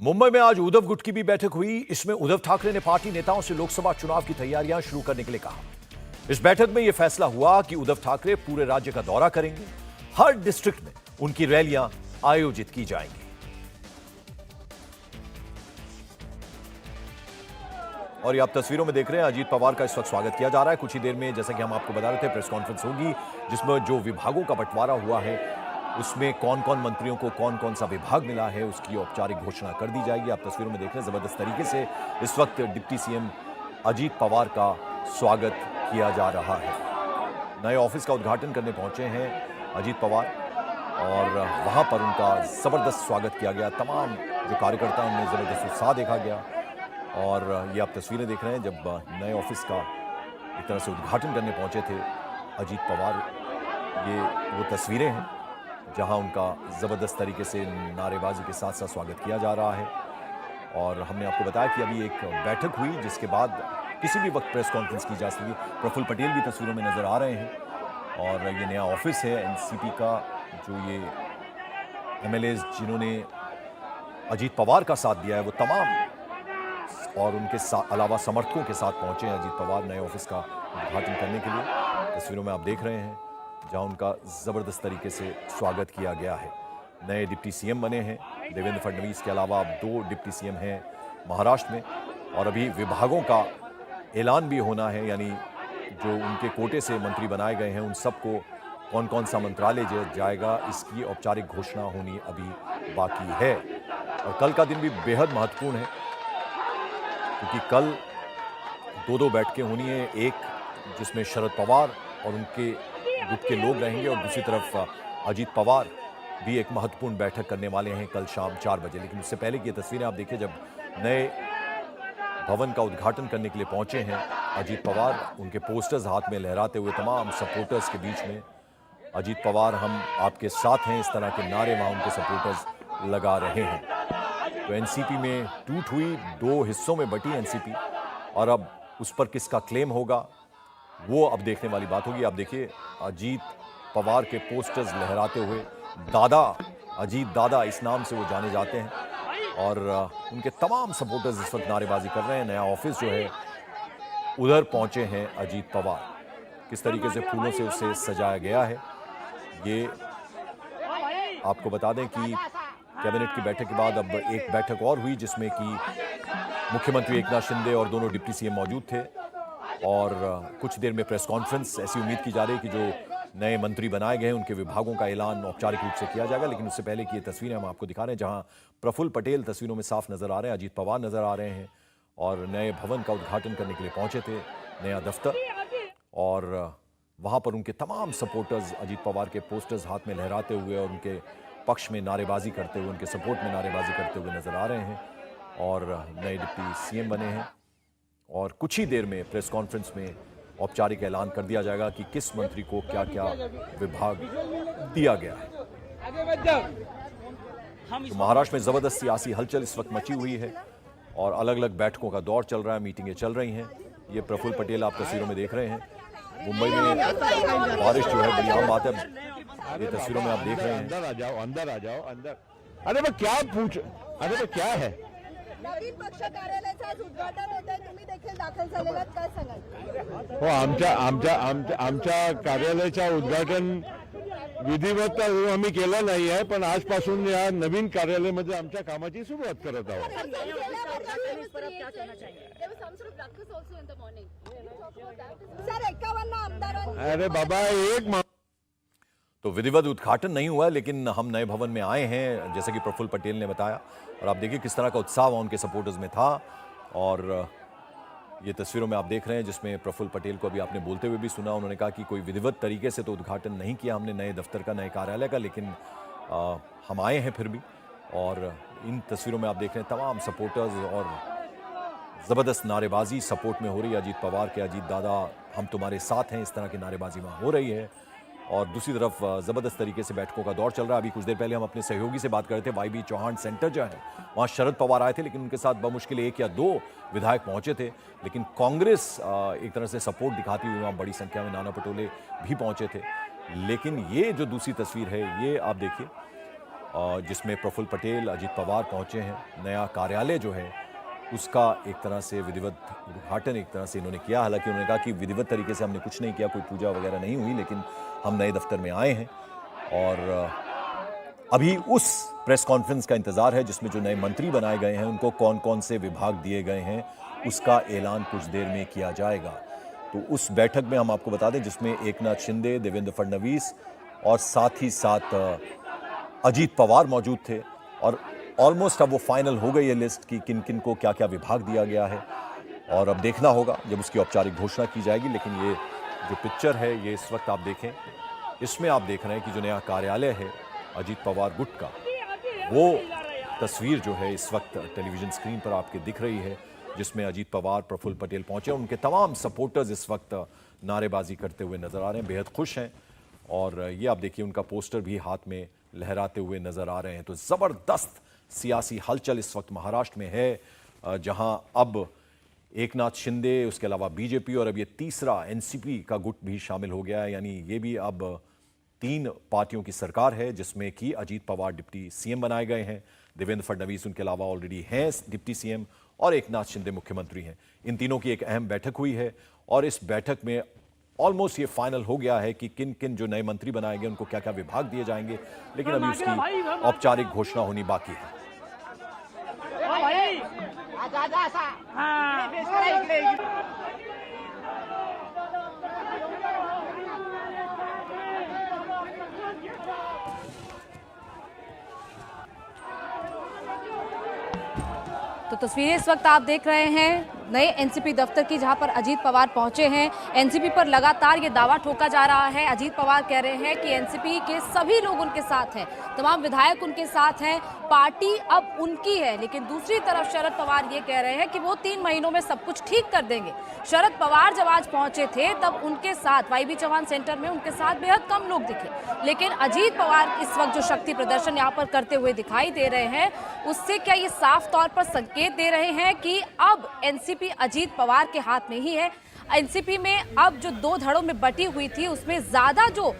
मुंबई में आज उद्धव गुट की भी बैठक हुई। इसमें उद्धव ठाकरे ने पार्टी नेताओं से लोकसभा चुनाव की तैयारियां शुरू करने के लिए कहा। इस बैठक में यह फैसला हुआ कि उद्धव ठाकरे पूरे राज्य का दौरा करेंगे। हर डिस्ट्रिक्ट में उनकी रैलियां आयोजित की जाएंगी। और ये आप तस्वीरों में देख रहे हैं, अजीत पवार का इस वक्त स्वागत किया जा रहा है। कुछ ही देर में, जैसा कि हम आपको बता रहे थे, प्रेस कॉन्फ्रेंस होगी जिसमें जो विभागों का बंटवारा हुआ है उसमें कौन कौन मंत्रियों को कौन कौन सा विभाग मिला है उसकी औपचारिक घोषणा कर दी जाएगी। आप तस्वीरों में देख रहे हैं, जबरदस्त तरीके से इस वक्त डिप्टी सीएम अजीत पवार का स्वागत किया जा रहा है। नए ऑफिस का उद्घाटन करने पहुंचे हैं अजीत पवार और वहां पर उनका जबरदस्त स्वागत किया गया। तमाम जो कार्यकर्ता उनमें जबरदस्त उत्साह देखा गया। और ये आप तस्वीरें देख रहे हैं जब नए ऑफिस का एक तरह से उद्घाटन करने पहुंचे थे अजीत पवार। ये वो तस्वीरें हैं जहां उनका ज़बरदस्त तरीके से नारेबाजी के साथ साथ स्वागत किया जा रहा है। और हमने आपको बताया कि अभी एक बैठक हुई जिसके बाद किसी भी वक्त प्रेस कॉन्फ्रेंस की जा सकती है। प्रफुल्ल पटेल भी तस्वीरों में नज़र आ रहे हैं। और ये नया ऑफिस है एनसीपी का, जो ये एमएलएज जिन्होंने अजीत पवार का साथ दिया है वो तमाम और उनके अलावा समर्थकों के साथ पहुंचे हैं अजीत पवार नए ऑफिस का उद्घाटन करने के लिए। तस्वीरों में आप देख रहे हैं जहां उनका ज़बरदस्त तरीके से स्वागत किया गया है। नए डिप्टी सीएम बने हैं देवेंद्र फडणवीस के अलावा अब 2 डिप्टी सीएम हैं महाराष्ट्र में। और अभी विभागों का ऐलान भी होना है, यानी जो उनके कोटे से मंत्री बनाए गए हैं उन सबको कौन कौन सा मंत्रालय जाएगा इसकी औपचारिक घोषणा होनी अभी बाकी है। और कल का दिन भी बेहद महत्वपूर्ण है क्योंकि कल 2 बैठकें होनी है, एक जिसमें शरद पवार और उनके गुट के लोग रहेंगे और दूसरी तरफ अजीत पवार भी एक महत्वपूर्ण बैठक करने वाले हैं कल शाम 4 बजे। लेकिन उससे पहले की तस्वीरें आप देखिए, जब नए भवन का उद्घाटन करने के लिए पहुंचे हैं अजीत पवार, उनके पोस्टर्स हाथ में लहराते हुए तमाम सपोर्टर्स के बीच में अजीत पवार हम आपके साथ हैं, इस तरह के नारे वहां उनके सपोर्टर्स लगा रहे हैं। तो एनसीपी में टूट हुई, 2 हिस्सों में बटी एनसीपी और अब उस पर किसका क्लेम होगा वो अब देखने वाली बात होगी। आप देखिए अजीत पवार के पोस्टर्स लहराते हुए, दादा अजीत दादा इस नाम से वो जाने जाते हैं और उनके तमाम सपोर्टर्स इस वक्त नारेबाजी कर रहे हैं। नया ऑफिस जो है उधर पहुंचे हैं अजीत पवार, किस तरीके से फूलों से उसे सजाया गया है ये आपको बता दें कि कैबिनेट की बैठक के बाद अब एक बैठक और हुई जिसमें कि मुख्यमंत्री एकनाथ शिंदे और दोनों डिप्टी सीएम मौजूद थे। और कुछ देर में प्रेस कॉन्फ्रेंस, ऐसी उम्मीद की जा रही है कि जो नए मंत्री बनाए गए हैं उनके विभागों का ऐलान औपचारिक रूप से किया जाएगा। लेकिन उससे पहले की ये तस्वीरें हम आपको दिखा रहे हैं जहां प्रफुल्ल पटेल तस्वीरों में साफ नजर आ रहे हैं, अजीत पवार नजर आ रहे हैं और नए भवन का उद्घाटन करने के लिए पहुंचे थे, नया दफ्तर। और वहां पर उनके तमाम सपोर्टर्स अजीत पवार के पोस्टर्स हाथ में लहराते हुए और उनके पक्ष में नारेबाजी करते हुए, उनके सपोर्ट में नारेबाजी करते हुए नजर आ रहे हैं। और नए डिप्टी सीएम बने हैं और कुछ ही देर में प्रेस कॉन्फ्रेंस में औपचारिक ऐलान कर दिया जाएगा कि किस मंत्री को क्या क्या विभाग दिया गया है। तो महाराष्ट्र में जबरदस्त सियासी हलचल इस वक्त मची हुई है और अलग अलग बैठकों का दौर चल रहा है, मीटिंगें चल रही हैं। ये प्रफुल्ल पटेल आप तस्वीरों में देख रहे हैं। मुंबई में बारिश जो है बड़ी आम बात है, ये तस्वीरों में आप देख रहे हैं। अंदर आ जाओ, अंदर आ जाओ, अंदर। अरे वो क्या पूछ, अरे वो क्या है? नवीन पक्ष कार्यालयाचं आज उद्घाटन होत आहे, तुम्ही देखील दाखल झालेला आहात, काय सांगाल? हो, आमच्या कार्यालयाचं उद्घाटन विधिवत आम्ही केलं नाही आहे, पण आजपासून या नवीन कार्यालयामध्ये आमच्या कामाची सुरुवात करत आहोत। अरे बाबा, एक तो विधिवत उद्घाटन नहीं हुआ लेकिन हम नए भवन में आए हैं जैसे कि प्रफुल्ल पटेल ने बताया। और आप देखिए किस तरह का उत्साह उनके सपोर्टर्स में था। और ये तस्वीरों में आप देख रहे हैं जिसमें प्रफुल्ल पटेल को अभी आपने बोलते हुए भी सुना, उन्होंने कहा कि कोई विधिवत तरीके से तो उद्घाटन नहीं किया हमने नए दफ्तर का, नए कार्यालय का, लेकिन हम आए हैं फिर भी। और इन तस्वीरों में आप देख रहे हैं तमाम सपोर्टर्स और ज़बरदस्त नारेबाजी सपोर्ट में हो रही है अजीत पवार के, अजीत दादा हम तुम्हारे साथ हैं, इस तरह की नारेबाजी वहाँ हो रही है। और दूसरी तरफ ज़बरदस्त तरीके से बैठकों का दौर चल रहा है। अभी कुछ देर पहले हम अपने सहयोगी से बात कर रहे थे, वाईबी चौहान सेंटर जो है वहाँ शरद पवार आए थे लेकिन उनके साथ बमुश्किल 1 या 2 विधायक पहुंचे थे। लेकिन कांग्रेस एक तरह से सपोर्ट दिखाती हुई वहाँ बड़ी संख्या में नाना पटोले भी पहुंचे थे। लेकिन ये जो दूसरी तस्वीर है ये आप देखिए जिसमें प्रफुल्ल पटेल, अजीत पवार पहुंचे हैं। नया कार्यालय जो है उसका एक तरह से विधिवत उद्घाटन एक तरह से इन्होंने किया। हालांकि उन्होंने कहा कि विधिवत तरीके से हमने कुछ नहीं किया, कोई पूजा वगैरह नहीं हुई, लेकिन हम नए दफ्तर में आए हैं और अभी उस प्रेस कॉन्फ्रेंस का इंतजार है जिसमें जो नए मंत्री बनाए गए हैं उनको कौन कौन से विभाग दिए गए हैं उसका ऐलान कुछ देर में किया जाएगा। तो उस बैठक में हम आपको बता दें जिसमें एकनाथ शिंदे, देवेंद्र फडणवीस और साथ ही साथ अजीत पवार मौजूद थे और ऑलमोस्ट अब वो फाइनल हो गई है लिस्ट कि किन किन को क्या क्या विभाग दिया गया है और अब देखना होगा जब उसकी औपचारिक घोषणा की जाएगी। लेकिन ये जो पिक्चर है ये इस वक्त आप देखें, इसमें आप देख रहे हैं कि जो नया कार्यालय है अजीत पवार गुट का, वो तस्वीर जो है इस वक्त टेलीविजन स्क्रीन पर आपके दिख रही है जिसमें अजीत पवार, प्रफुल्ल पटेल पहुंचे। उनके तमाम सपोर्टर्स इस वक्त नारेबाजी करते हुए नजर आ रहे हैं, बेहद खुश हैं और ये आप देखिए उनका पोस्टर भी हाथ में लहराते हुए नजर आ रहे हैं। तो जबरदस्त सियासी हलचल इस वक्त महाराष्ट्र में है, जहां अब एकनाथ शिंदे, उसके अलावा बीजेपी और अब ये तीसरा एनसीपी का गुट भी शामिल हो गया है। यानी ये भी अब 3 पार्टियों की सरकार है जिसमें कि अजीत पवार डिप्टी सीएम बनाए गए हैं, देवेंद्र फडणवीस उनके अलावा ऑलरेडी हैं डिप्टी सीएम और एकनाथ शिंदे मुख्यमंत्री हैं। इन तीनों की एक अहम बैठक हुई है और इस बैठक में ऑलमोस्ट ये फाइनल हो गया है कि किन किन जो नए मंत्री बनाए गए उनको क्या क्या विभाग दिए जाएंगे, लेकिन अभी उसकी औपचारिक घोषणा होनी बाकी है। तो तस्वीरें इस वक्त आप देख रहे हैं नए एनसीपी दफ्तर की, जहां पर अजीत पवार पहुंचे हैं। एनसीपी पर लगातार ये दावा ठोका जा रहा है, अजीत पवार कह रहे हैं कि एनसीपी के सभी लोग उनके साथ हैं, तमाम विधायक उनके साथ हैं, पार्टी अब उनकी है। लेकिन दूसरी तरफ शरद पवार ये कह रहे हैं कि वो 3 महीनों में सब कुछ ठीक कर देंगे। शरद पवार जब आज पहुंचे थे तब उनके साथ वाईबी चौहान सेंटर में उनके साथ बेहद कम लोग दिखे, लेकिन अजीत पवार इस वक्त जो शक्ति प्रदर्शन यहाँ पर करते हुए दिखाई दे रहे हैं, उससे क्या ये साफ तौर पर संकेत दे रहे हैं कि अब एनसीपी अजीत पवार के हाथ में ही है। एनसीपी में अब जो 2 धड़ों में बटी हुई थी उसमें ज्यादा जो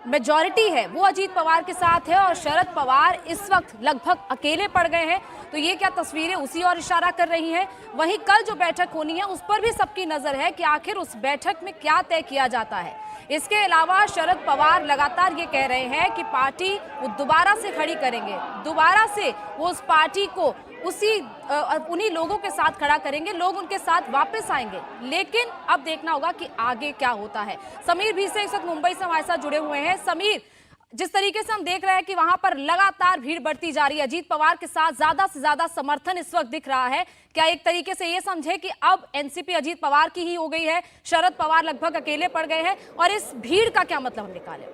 मेजॉरिटी है वो अजीत पवार के साथ है और शरद पवार इस वक्त लगभग अकेले पड़ गए हैं। तो ये क्या तस्वीरें उसी और इशारा कर रही हैं। वहीं कल जो बैठक होनी है उस पर भी सबकी नजर है कि आखिर उस बैठक में क्या तय किया जाता है। इसके अलावा शरद पवार लगातार ये कह रहे हैं कि पार्टी वो दोबारा से खड़ी करेंगे, दोबारा से वो उस पार्टी को उन्हीं लोगों के साथ खड़ा करेंगे, लोग उनके साथ वापस आएंगे। लेकिन अब देखना होगा कि आगे क्या होता है। समीर भी से इस वक्त मुंबई से हमारे साथ जुड़े हुए हैं। समीर, जिस तरीके से हम देख रहे हैं कि वहां पर लगातार भीड़ बढ़ती जा रही है, अजीत पवार के साथ ज्यादा से ज्यादा समर्थन इस वक्त दिख रहा है, क्या एक तरीके से ये समझे कि अब एनसीपी अजीत पवार की ही हो गई है, शरद पवार लगभग अकेले पड़ गए हैं, और इस भीड़ का क्या मतलब हम निकालें?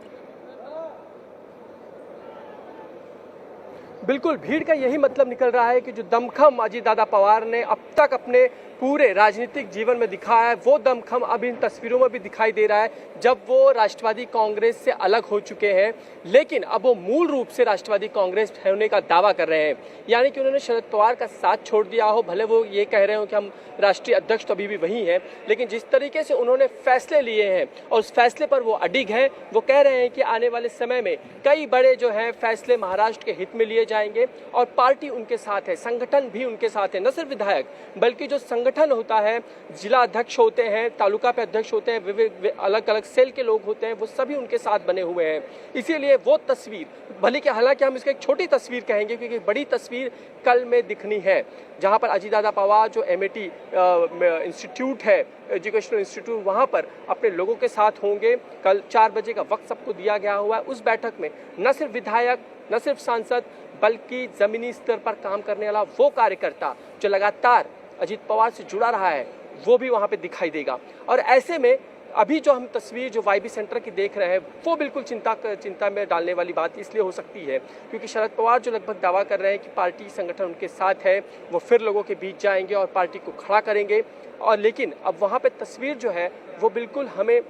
बिल्कुल, भीड़ का यही मतलब निकल रहा है कि जो दमखम अजीत दादा पवार ने अब तक अपने पूरे राजनीतिक जीवन में दिखाया है, वो दमखम अब इन तस्वीरों में भी दिखाई दे रहा है जब वो राष्ट्रवादी कांग्रेस से अलग हो चुके हैं। लेकिन अब वो मूल रूप से राष्ट्रवादी कांग्रेस होने का दावा कर रहे हैं, यानी कि उन्होंने शरद पवार का साथ छोड़ दिया हो। भले वो ये कह रहे हो कि हम राष्ट्रीय अध्यक्ष तो अभी भी वही हैं, लेकिन जिस तरीके से उन्होंने फैसले लिए हैं और उस फैसले पर वो अडिग हैं, वो कह रहे हैं कि आने वाले समय में कई बड़े जो हैं फैसले महाराष्ट्र के हित में लिए जाएंगे और पार्टी उनके साथ है, संगठन भी उनके साथ है। न सिर्फ विधायक बल्कि जो संगठन होता है, जिला अध्यक्ष होते हैं, तालुका पे अध्यक्ष होते हैं, अलग अलग सेल के लोग होते हैं, वो सभी उनके साथ बने हुए हैं। इसीलिए वो तस्वीर, भले कि हालांकि हम इसको एक छोटी तस्वीर कहेंगे क्योंकि बड़ी तस्वीर कल में दिखनी है, जहां पर अजीत दादा पवार जो एमएटी इंस्टीट्यूट है, एजुकेशनल इंस्टीट्यूट, वहां पर अपने लोगों के साथ होंगे। कल 4 बजे का वक्त सबको दिया गया हुआ है। उस बैठक में न सिर्फ विधायक, न सिर्फ सांसद, बल्कि जमीनी स्तर पर काम करने वाला वो कार्यकर्ता जो लगातार अजीत पवार से जुड़ा रहा है, वो भी वहां पे दिखाई देगा। और ऐसे में अभी जो हम तस्वीर जो वाईबी सेंटर की देख रहे हैं, वो बिल्कुल चिंता में डालने वाली बात इसलिए हो सकती है क्योंकि शरद पवार जो लगभग दावा कर रहे हैं कि पार्टी संगठन उनके साथ है, वो फिर लोगों के बीच जाएंगे और पार्टी को खड़ा करेंगे। और लेकिन अब वहाँ पे तस्वीर जो है वो बिल्कुल हमें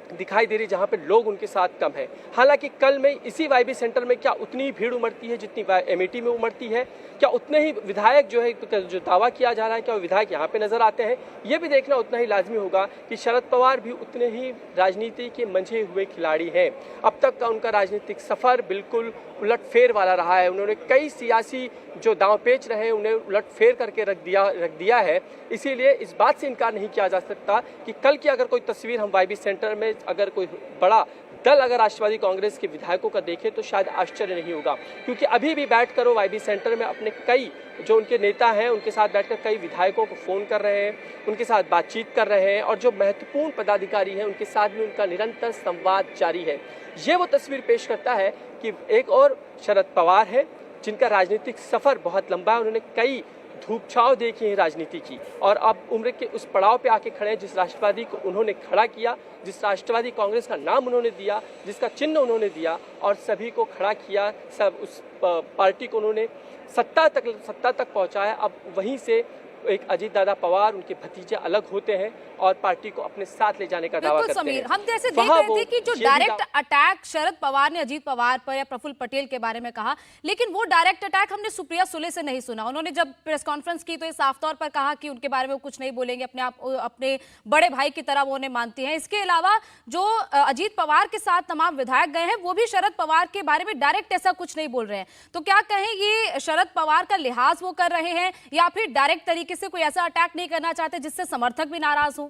दिखाई दे रही जहां पे लोग उनके साथ कम है। हालांकि कल में इसी वाईबी सेंटर में क्या उतनी ही भीड़ उमड़ती है जितनी एमएटी में उमड़ती है? क्या उतने ही विधायक जो है, जो दावा किया जा रहा है, क्या वो विधायक यहाँ पे नजर आते हैं? ये भी देखना उतना ही लाजमी होगा कि शरद पवार भी उतने ही राजनीति के मंझे हुए खिलाड़ी हैं। अब तक का उनका राजनीतिक सफर बिल्कुल उलटफेर वाला रहा है। उन्होंने कई सियासी जो दांव पेच रहे हैं उन्हें उलटफेर करके रख दिया है। इसीलिए इस बात से इनकार नहीं किया जा सकता कि कल की अगर कोई तस्वीर हम वाईबी सेंटर में अगर कोई बड़ा दल अगर राष्ट्रवादी कांग्रेस के विधायकों का देखे तो शायद आश्चर्य नहीं होगा, क्योंकि अभी भी बैठकर वो वाईबी सेंटर में अपने कई जो उनके नेता हैं उनके साथ बैठकर कई विधायकों को फ़ोन कर रहे हैं, उनके साथ बातचीत कर रहे हैं और जो महत्वपूर्ण पदाधिकारी हैं उनके साथ भी उनका निरंतर संवाद जारी है। ये वो तस्वीर पेश करता है कि एक और शरद पवार है जिनका राजनीतिक सफ़र बहुत लंबा है। उन्होंने कई धूप छाव देखी है राजनीति की और अब उम्र के उस पड़ाव पे आके खड़े हैं जिस राष्ट्रवादी को उन्होंने खड़ा किया, जिस राष्ट्रवादी कांग्रेस का नाम उन्होंने दिया, जिसका चिन्ह उन्होंने दिया और सभी को खड़ा किया, सब उस पार्टी को उन्होंने सत्ता तक पहुंचाया। अब वहीं से एक अजीत दादा पवार उनके भतीजे अलग होते हैं और पार्टी को अपने साथ ले जाने का दावा करते हैं। हम जैसे देख रहे थे कि जो डायरेक्ट अटैक शरद पवार ने अजीत पवार पर या प्रफुल्ल पटेल के बारे में कहा, लेकिन वो डायरेक्ट अटैक हमने सुप्रिया सुले से नहीं सुना। उन्होंने जब प्रेस कॉन्फ्रेंस की तो ये साफ तौर पर कहा कि उनके बारे में वो कुछ नहीं बोलेंगे, अपने बड़े भाई की तरह वो उन्हें मानती हैं। इसके अलावा जो अजीत पवार के साथ तमाम विधायक गए हैं वो भी शरद पवार के बारे में डायरेक्ट ऐसा कुछ नहीं बोल रहे हैं। तो क्या कहें ये शरद पवार का लिहाज वो कर रहे हैं या फिर डायरेक्ट तरीके से कोई ऐसा अटैक नहीं करना चाहते जिससे समर्थक भी नाराज हो?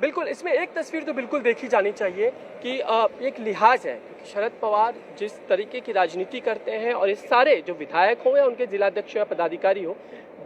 बिल्कुल, इसमें एक तस्वीर तो बिल्कुल देखी जानी चाहिए कि एक लिहाज है, क्योंकि शरद पवार जिस तरीके की राजनीति करते हैं और ये सारे जो विधायक हो या उनके जिलाध्यक्ष या पदाधिकारी हो,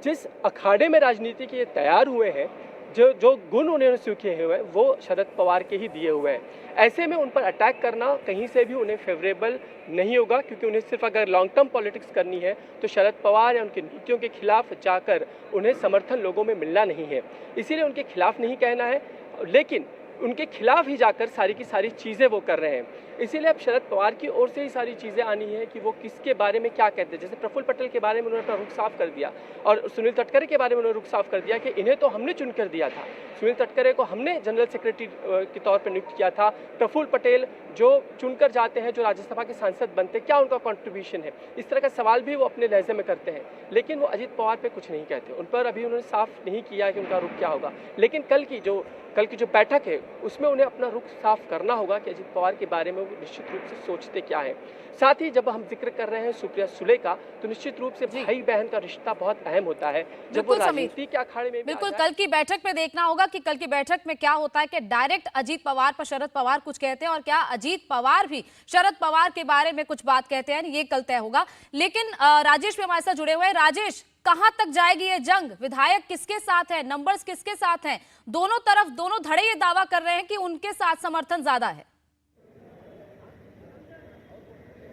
जिस अखाड़े में राजनीति के तैयार हुए हैं, जो गुण उन्होंने सीखे हुए हैं वो शरद पवार के ही दिए हुए हैं। ऐसे में उन पर अटैक करना कहीं से भी उन्हें फेवरेबल नहीं होगा, क्योंकि उन्हें सिर्फ अगर लॉन्ग टर्म पॉलिटिक्स करनी है तो शरद पवार या उनकी नीतियों के खिलाफ जाकर उन्हें समर्थन लोगों में मिलना नहीं है। इसीलिए उनके खिलाफ नहीं कहना है, लेकिन उनके खिलाफ ही जाकर सारी की सारी चीज़ें वो कर रहे हैं। इसीलिए अब शरद पवार की ओर से ही सारी चीज़ें आनी है कि वो किसके बारे में क्या कहते हैं। जैसे प्रफुल्ल पटेल के बारे में उन्होंने अपना रुख साफ कर दिया और सुनील तटकरे के बारे में उन्होंने रुख साफ कर दिया कि इन्हें तो हमने चुनकर दिया था, सुनील तटकरे को हमने जनरल सेक्रेटरी के तौर पर नियुक्त किया था। प्रफुल्ल पटेल जो चुनकर जाते हैं, जो राज्यसभा के सांसद बनते हैं, क्या उनका कंट्रीब्यूशन है, इस तरह का सवाल भी वो अपने लहजे में करते हैं। लेकिन वो अजीत पवार पे कुछ नहीं कहते, उन पर अभी उन्होंने साफ नहीं किया कि उनका रुख क्या होगा। लेकिन कल की जो बैठक है उसमें उन्हें अपना रुख साफ करना होगा कि अजीत पवार के बारे में वो निश्चित रूप से सोचते क्या है। साथ ही जब हम जिक्र कर रहे हैं सुप्रिया सुले का, तो निश्चित रूप से भाई बहन का रिश्ता बहुत अहम होता है जब वो राजनीति के अखाड़े में। बिल्कुल, कल की बैठक में देखना होगा कि कल की बैठक में क्या होता है कि डायरेक्ट अजीत पवार पर शरद पवार कुछ कहते हैं और क्या अजीत पवार भी शरद पवार के बारे में कुछ बात कहते हैं, ये कल तय होगा। लेकिन राजेश भी हमारे साथ जुड़े हुए हैं। राजेश, कहां तक जाएगी ये जंग? विधायक किसके साथ है, नंबर्स किसके साथ हैं? दोनों तरफ, दोनों धड़े ये दावा कर रहे हैं कि उनके साथ समर्थन ज्यादा है।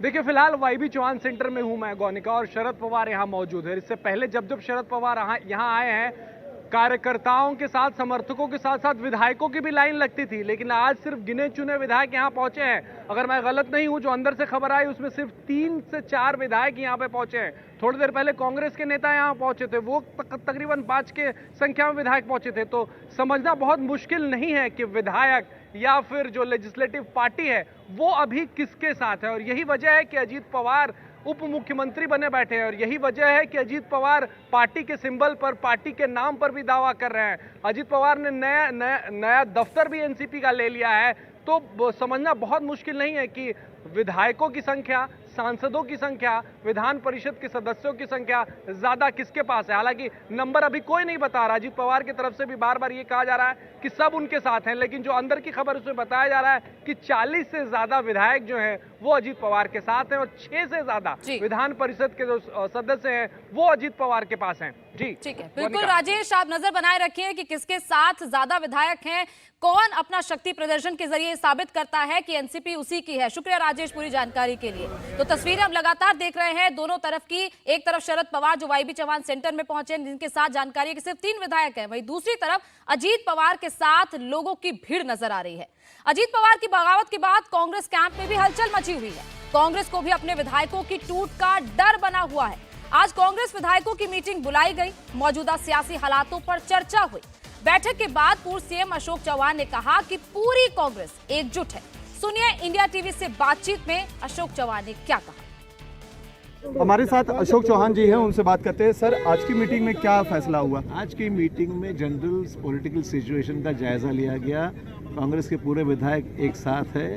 देखिए, फिलहाल वाईबी चौहान सेंटर में हूं मैं गौनिका, और शरद पवार यहां मौजूद है। इससे पहले जब शरद पवार यहां आए हैं, कार्यकर्ताओं के साथ, समर्थकों के साथ साथ विधायकों की भी लाइन लगती थी, लेकिन आज सिर्फ गिने चुने विधायक यहां पहुंचे हैं। अगर मैं गलत नहीं हूं, जो अंदर से खबर आई उसमें सिर्फ 3 से 4 विधायक यहां पे पहुंचे हैं। थोड़ी देर पहले कांग्रेस के नेता यहां पहुंचे थे, वो तकरीबन 5 के संख्या में विधायक पहुंचे थे। तो समझना बहुत मुश्किल नहीं है कि विधायक या फिर जो लेजिस्लेटिव पार्टी है वो अभी किसके साथ है। और यही वजह है कि अजीत पवार उप मुख्यमंत्री बने बैठे हैं, और यही वजह है कि अजीत पवार पार्टी के सिंबल पर, पार्टी के नाम पर भी दावा कर रहे हैं। अजीत पवार ने नया दफ्तर भी एनसीपी का ले लिया है। तो समझना बहुत मुश्किल नहीं है कि विधायकों की संख्या, सांसदों की संख्या, विधान परिषद के सदस्यों की संख्या ज्यादा किसके पास है। हालांकि नंबर अभी कोई नहीं बता रहा। अजीत पवार की तरफ से भी बार बार ये कहा जा रहा है कि सब उनके साथ हैं, लेकिन जो अंदर की खबर उसमें बताया जा रहा है कि 40 से ज्यादा विधायक जो हैं वो अजीत पवार के साथ हैं, और 6 से ज्यादा विधान परिषद के जो सदस्य हैं वो अजीत पवार के पास हैं। जी ठीक है, बिल्कुल राजेश, आप नजर बनाए रखिए कि किसके साथ ज्यादा विधायक हैं, कौन अपना शक्ति प्रदर्शन के जरिए साबित करता है कि एनसीपी उसी की है। शुक्रिया राजेश पूरी जानकारी के लिए। तो तस्वीरें हम लगातार देख रहे हैं दोनों तरफ की। एक तरफ शरद पवार जो वाईबी चौहान सेंटर में पहुंचे, जिनके साथ जानकारी है कि सिर्फ 3 विधायक हैं, वहीं दूसरी तरफ अजीत पवार के साथ लोगों की भीड़ नजर आ रही है। अजीत पवार की बगावत के बाद कांग्रेस कैंप में भी हलचल मची हुई है। कांग्रेस को भी अपने विधायकों की टूट का डर बना हुआ है। आज कांग्रेस विधायकों की मीटिंग बुलाई गई, मौजूदा सियासी हालातों पर चर्चा हुई। बैठक के बाद पूर्व सीएम अशोक चौहान ने कहा कि पूरी कांग्रेस एकजुट है। सुनिए इंडिया टीवी से बातचीत में अशोक चौहान ने क्या कहा। हमारे साथ अशोक चौहान जी हैं, उनसे बात करते हैं। सर, आज की मीटिंग में क्या फैसला हुआ? आज की मीटिंग में जनरल पॉलिटिकल सिचुएशन का जायजा लिया गया। कांग्रेस के पूरे विधायक एक साथ है,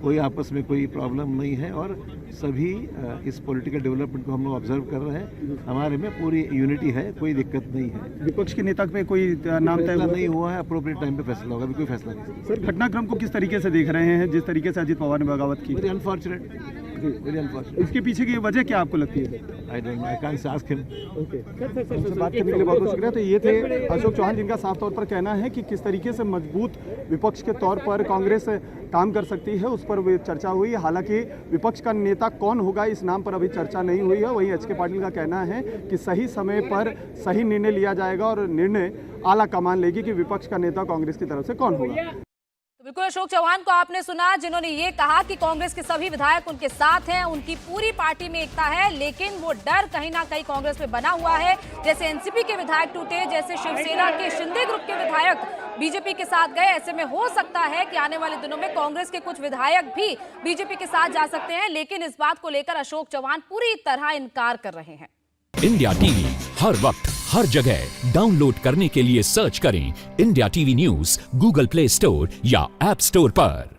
कोई आपस में कोई प्रॉब्लम नहीं है और सभी इस पॉलिटिकल डेवलपमेंट को हम लोग ऑब्जर्व कर रहे हैं। हमारे में पूरी यूनिटी है, कोई दिक्कत नहीं है। विपक्ष के नेता पे कोई नाम तय फैसला नहीं हुआ है, अप्रोप्रिएट टाइम पे फैसला होगा, अभी कोई फैसला नहीं। सर, घटनाक्रम को किस तरीके से देख रहे हैं जिस तरीके से अजीत पवार ने बगावत की? Very unfortunate, very unfortunate. इसके पीछे की वजह क्या आपको लगती है? I don't know, I can't ask him. हमसे बात करने के लिए बहुत बहुत शुक्रिया। तो ये थे अशोक चौहान, जिनका साफ तौर पर कहना है कि किस तरीके से मजबूत विपक्ष के तौर पर कांग्रेस काम कर सकती है, उस पर चर्चा हुई। हालांकि विपक्ष का नेता कौन होगा इस नाम पर अभी चर्चा नहीं हुई है। वहीं एच.के. पाटिल का कहना है कि सही समय पर सही निर्णय लिया जाएगा और निर्णय आला कमान लेगी कि विपक्ष का नेता कांग्रेस की तरफ से कौन होगा। तो बिल्कुल अशोक चौहान को आपने सुना, जिन्होंने ये कहा कि कांग्रेस के सभी विधायक उनके साथ हैं, उनकी पूरी पार्टी में एकता है, लेकिन वो डर कहीं ना कहीं कांग्रेस में बना हुआ है। जैसे एनसीपी के विधायक टूटे, जैसे शिवसेना के शिंदे ग्रुप के विधायक बीजेपी के साथ गए, ऐसे में हो सकता है कि आने वाले दिनों में कांग्रेस के कुछ विधायक भी बीजेपी के साथ जा सकते हैं। लेकिन इस बात को लेकर अशोक चौहान पूरी तरह इनकार कर रहे हैं। इंडिया टीवी हर वक्त हर जगह डाउनलोड करने के लिए सर्च करें India TV news Google play store या ऐप स्टोर पर।